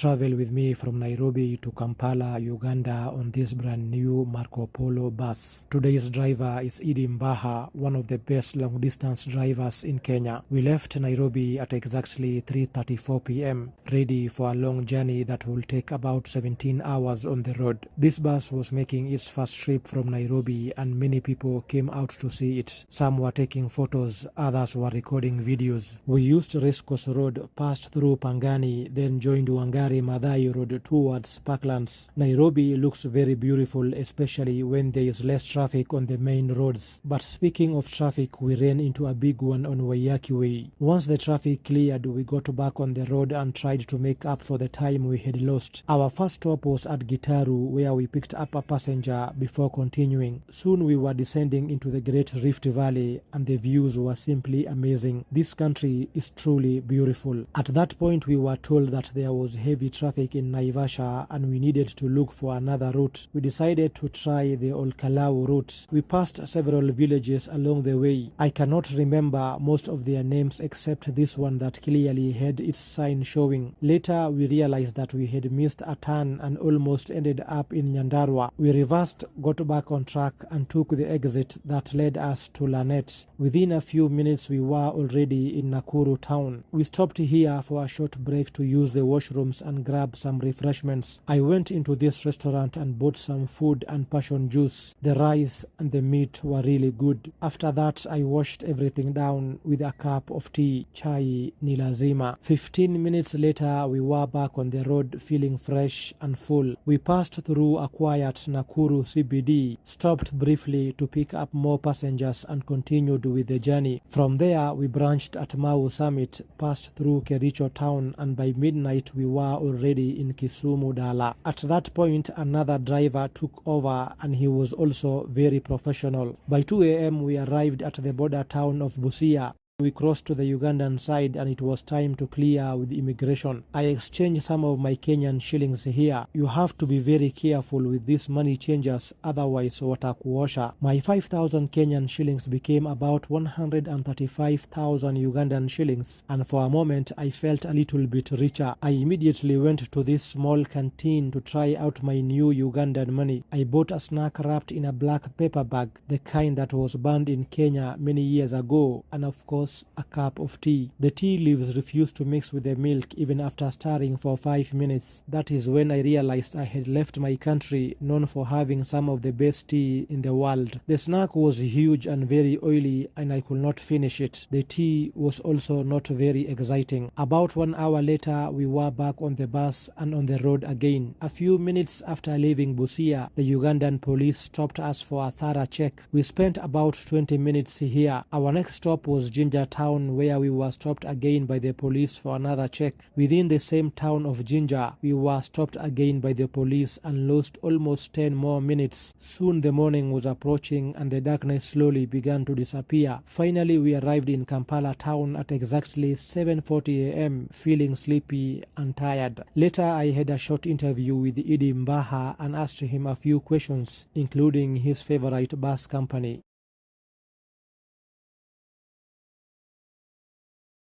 travel with me from Nairobi to Kampala, Uganda on this brand new Marco Polo bus. Today's driver is Idi Mbaha, one of the best long distance drivers in Kenya. We left Nairobi at exactly 3:34 p.m, ready for a long journey that will take about 17 hours on the road. This bus was making its first trip from Nairobi and many people came out to see it. Some were taking photos, others were recording videos. We used Race Course Road, passed through Pangani, then joined Wangari Maathai Road towards Parklands. Nairobi looks very beautiful, especially when there is less traffic on the main roads. But speaking of traffic, we ran into a big one on Waiyaki Way. Once the traffic cleared, we got back on the road and tried to make up for the time we had lost. Our first stop was at Gitaru, where we picked up a passenger before continuing. Soon we were descending into the Great Rift Valley and the views were simply amazing. This country is truly beautiful. At that point we were told that there was heavy traffic in Naivasha and we needed to look for another route. We decided to try the Olkalau route. We passed several villages along the way. I cannot remember most of their names except this one that clearly had its sign showing. Later we realized that we had missed a turn and almost ended up in Nyandarua. We reversed, got back on track and took the exit that led us to Lanet. Within a few minutes we were already in Nakuru town. We stopped here for a short break to use the washrooms and grab some refreshments. I went into this restaurant and bought some food and passion juice. The rice and the meat were really good. After that I washed everything down with a cup of tea. Chai ni lazima. 15 minutes later we were back on the road feeling fresh and full. We passed through a quiet Nakuru CBD, stopped briefly to pick up more passengers and continued with the journey. From there we branched at Mau Summit, passed through Kericho town and by midnight we were already in Kisumu Dala. At that point another driver took over and he was also very professional. By 2 a.m. we arrived at the border town of Busia. We crossed to the Ugandan side and it was time to clear with immigration. I exchanged some of my Kenyan shillings here. You have to be very careful with these money changers, otherwise watakuosha. My 5,000 Kenyan shillings became about 135,000 Ugandan shillings and for a moment I felt a little bit richer. I immediately went to this small canteen to try out my new Ugandan money. I bought a snack wrapped in a black paper bag, the kind that was banned in Kenya many years ago, and of course a cup of tea. The tea leaves refused to mix with the milk even after stirring for 5 minutes. That is when I realized I had left my country, known for having some of the best tea in the world. The snack was huge and very oily and I could not finish it. The tea was also not very exciting. About 1 hour later we were back on the bus and on the road again. A few minutes after leaving Busia, the Ugandan police stopped us for a thorough check. We spent about 20 minutes here. Our next stop was Jinja town, where we were stopped again by the police for another check. Within the same town of Jinja, we were stopped again by the police and lost almost 10 more minutes. Soon the morning was approaching and the darkness slowly began to disappear. Finally we arrived in Kampala town at exactly 7:40 a.m, feeling sleepy and tired. Later I had a short interview with Idi Mbaha and asked him a few questions, including his favorite bus company.